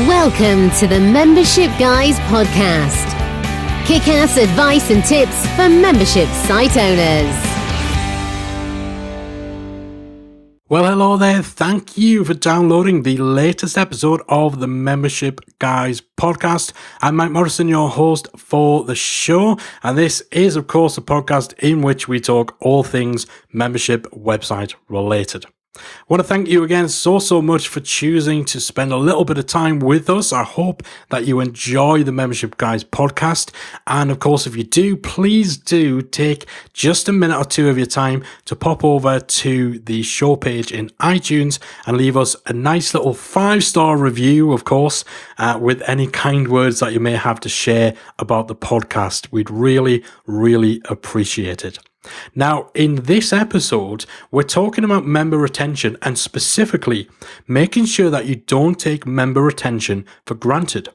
Welcome to the Membership Guys podcast. Kick-ass advice and tips for membership site owners. Well, hello there. Thank you for downloading the latest episode of the Membership Guys podcast. I'm Mike Morrison, your host for the show. And this is, of course, a podcast in which we talk all things membership website related. I want to thank you again so much for choosing to spend a little bit of time with us. I hope that you enjoy the Membership Guys podcast. And of course, if you do, please do take just a minute or two of your time to pop over to the show page in iTunes and leave us a nice little 5-star review, of course, with any kind words that you may have to share about the podcast. We'd really appreciate it. Now, in this episode, we're talking about member retention and specifically making sure that you don't take member retention for granted.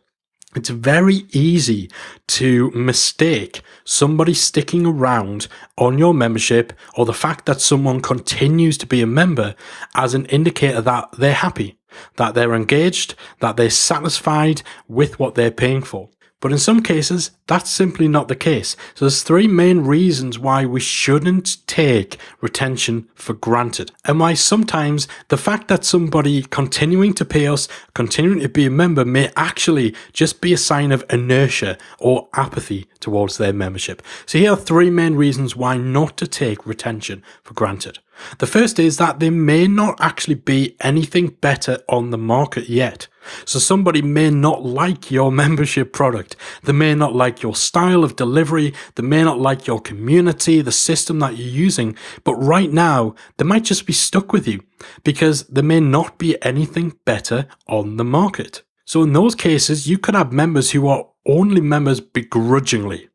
It's very easy to mistake somebody sticking around on your membership or the fact that someone continues to be a member as an indicator that they're happy, that they're engaged, that they're satisfied with what they're paying for. But in some cases, that's simply not the case. So there's 3 main reasons why we shouldn't take retention for granted. And why sometimes the fact that somebody continuing to pay us, continuing to be a member may actually just be a sign of inertia or apathy towards their membership. So here are 3 main reasons why not to take retention for granted. The first is that there may not actually be anything better on the market yet. So somebody may not like your membership product. They may not like your style of delivery. They may not like your community, the system that you're using. But right now, they might just be stuck with you because there may not be anything better on the market. So in those cases, you could have members who are only members begrudgingly,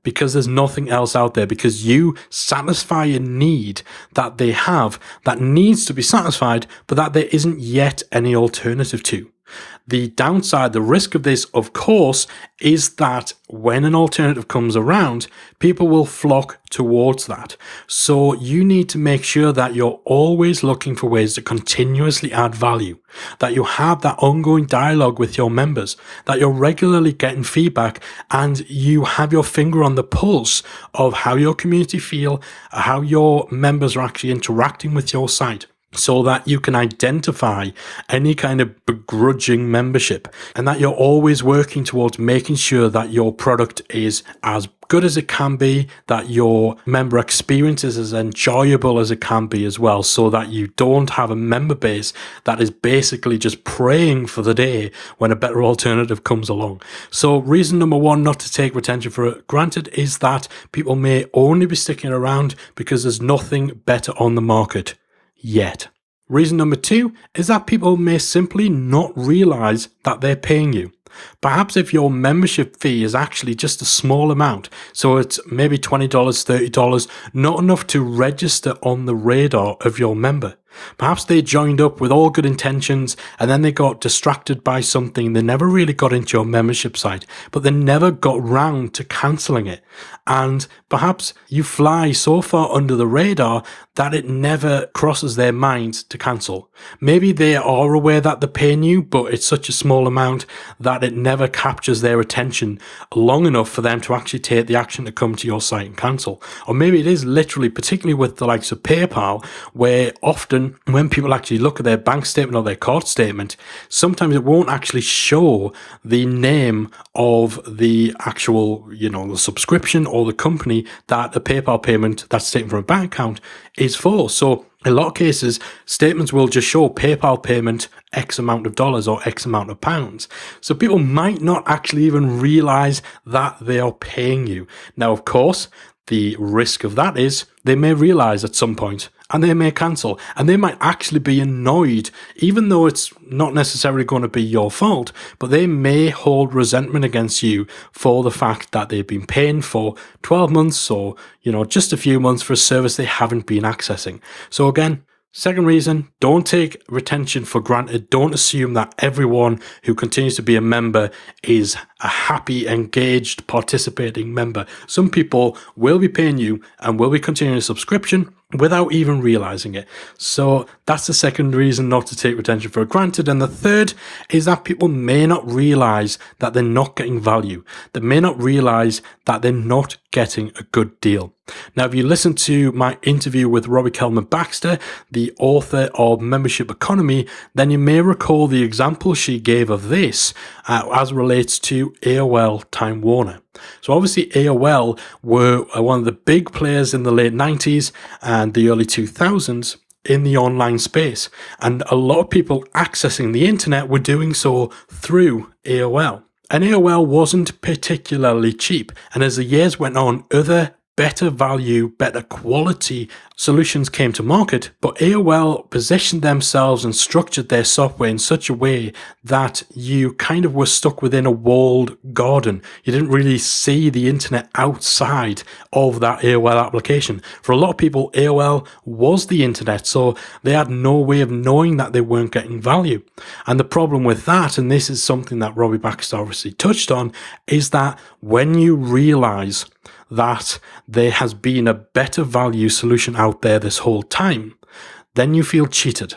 because there's nothing else out there, because you satisfy a need that they have that needs to be satisfied, but that there isn't yet any alternative to. The downside, the risk of this, of course, is that when an alternative comes around, people will flock towards that. So you need to make sure that you're always looking for ways to continuously add value, that you have that ongoing dialogue with your members, that you're regularly getting feedback, and you have your finger on the pulse of how your community feel, how your members are actually interacting with your site, so that you can identify any kind of begrudging membership, and that you're always working towards making sure that your product is as good as it can be, that your member experience is as enjoyable as it can be as well, so that you don't have a member base that is basically just praying for the day when a better alternative comes along. So reason number 1 not to take retention for granted is that people may only be sticking around because there's nothing better on the market yet. Reason number 2 is that people may simply not realize that they're paying you. Perhaps if your membership fee is actually just a small amount, so it's maybe $20, $30, not enough to register on the radar of your member. Perhaps they joined up with all good intentions and then they got distracted by something. They never really got into your membership site, but they never got round to cancelling it. And perhaps you fly so far under the radar that it never crosses their mind to cancel. Maybe they are aware that they're paying you, but it's such a small amount that it never captures their attention long enough for them to actually take the action to come to your site and cancel. Or maybe it is literally, particularly with the likes of PayPal, where often when people actually look at their bank statement or their card statement, sometimes it won't actually show the name of the actual, the subscription or the company that a PayPal payment that's taken from a bank account is for. So in a lot of cases, statements will just show PayPal payment X amount of dollars or X amount of pounds. So people might not actually even realize that they are paying you. Now, of course, the risk of that is they may realize at some point and they may cancel, and they might actually be annoyed, even though it's not necessarily going to be your fault, but they may hold resentment against you for the fact that they've been paying for 12 months or, just a few months for a service they haven't been accessing. So again, second reason, don't take retention for granted. Don't assume that everyone who continues to be a member is a happy, engaged, participating member. Some people will be paying you and will be continuing a subscription, without even realizing it. So that's the second reason not to take retention for granted. And the third is that people may not realize that they're not getting value. They may not realize that they're not getting a good deal. Now, if you listen to my interview with Robbie Kelman-Baxter, the author of Membership Economy, then you may recall the example she gave of this as relates to AOL Time Warner. So obviously AOL were one of the big players in the late 90s and the early 2000s in the online space. And a lot of people accessing the internet were doing so through AOL. And AOL wasn't particularly cheap. And as the years went on, other better value, better quality solutions came to market, but AOL positioned themselves and structured their software in such a way that you kind of were stuck within a walled garden. You didn't really see the internet outside of that AOL application. For a lot of people, AOL was the internet, so they had no way of knowing that they weren't getting value. And the problem with that, and this is something that Robbie Baxter obviously touched on, is that when you realize that there has been a better value solution out there this whole time, then you feel cheated.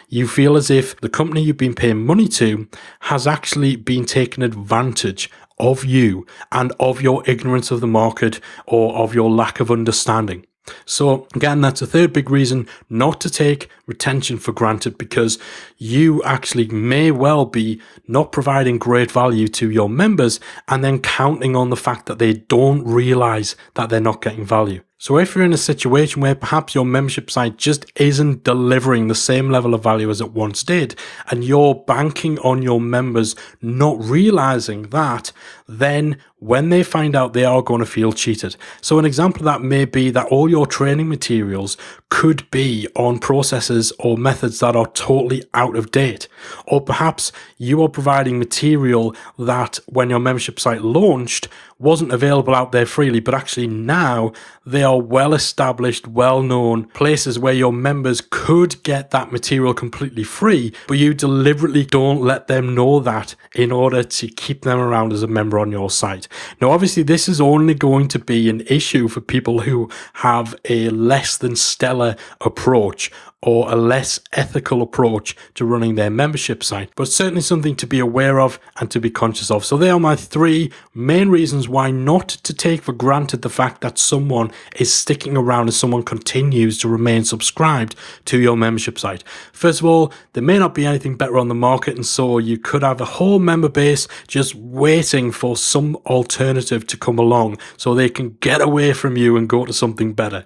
You feel as if the company you've been paying money to has actually been taking advantage of you and of your ignorance of the market or of your lack of understanding. So again, that's a third big reason not to take retention for granted, because you actually may well be not providing great value to your members and then counting on the fact that they don't realize that they're not getting value. So if you're in a situation where perhaps your membership site just isn't delivering the same level of value as it once did, and you're banking on your members not realizing that, then when they find out, they are going to feel cheated. So an example of that may be that all your training materials could be on processes or methods that are totally out of date. Or perhaps you are providing material that when your membership site launched wasn't available out there freely, but actually now they are well established, well known places where your members could get that material completely free, but you deliberately don't let them know that in order to keep them around as a member on your site. Now, obviously, this is only going to be an issue for people who have a less than stellar approach or a less ethical approach to running their membership site, but certainly something to be aware of and to be conscious of. So they are my three main reasons why not to take for granted the fact that someone is sticking around and someone continues to remain subscribed to your membership site. First of all, there may not be anything better on the market, and so you could have a whole member base just waiting for some alternative to come along so they can get away from you and go to something better.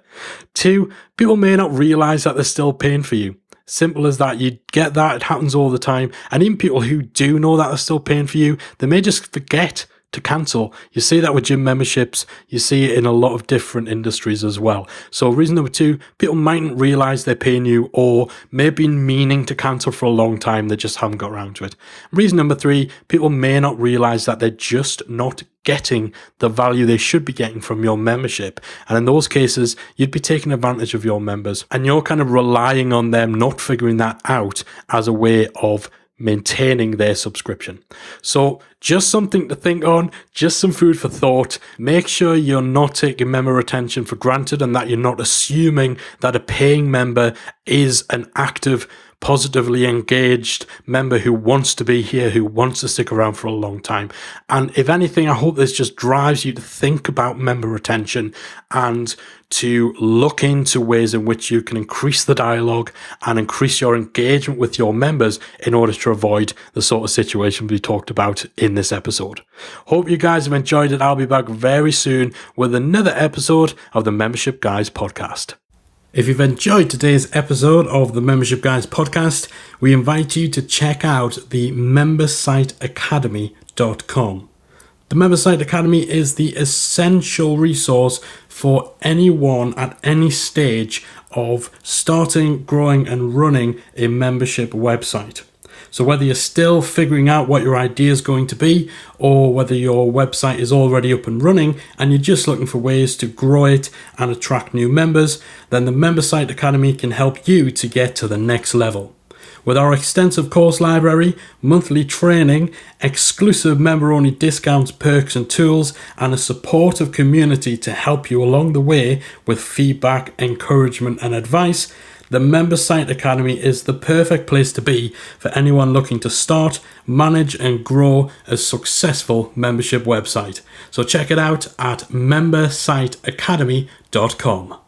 Two, people may not realize that they're still paying for you. Simple as that. You get that. It happens all the time. And even people who do know that they're still paying for you, they may just forget to cancel. You see that with gym memberships. You see it in a lot of different industries as well. So reason number two, people mightn't realize they're paying you or may have been meaning to cancel for a long time. They just haven't got around to it. Reason number three, people may not realize that they're just not getting the value they should be getting from your membership. And in those cases, you'd be taking advantage of your members and you're kind of relying on them not figuring that out as a way of maintaining their subscription. So just something to think on, just some food for thought. Make sure you're not taking member retention for granted and that you're not assuming that a paying member is an active, positively engaged member who wants to be here, who wants to stick around for a long time. And if anything, I hope this just drives you to think about member retention and to look into ways in which you can increase the dialogue and increase your engagement with your members in order to avoid the sort of situation we talked about in this episode. Hope you guys have enjoyed it. I'll be back very soon with another episode of the Membership Guys podcast. If you've enjoyed today's episode of the Membership Guys podcast, we invite you to check out the membersiteacademy.com. The Membersite Academy is the essential resource for anyone at any stage of starting, growing, and running a membership website. So whether you're still figuring out what your idea is going to be, or whether your website is already up and running and you're just looking for ways to grow it and attract new members, then the Membersite Academy can help you to get to the next level. With our extensive course library, monthly training, exclusive member-only discounts, perks and tools, and a supportive community to help you along the way with feedback, encouragement and advice, the Member Site Academy is the perfect place to be for anyone looking to start, manage and grow a successful membership website. So check it out at membersiteacademy.com.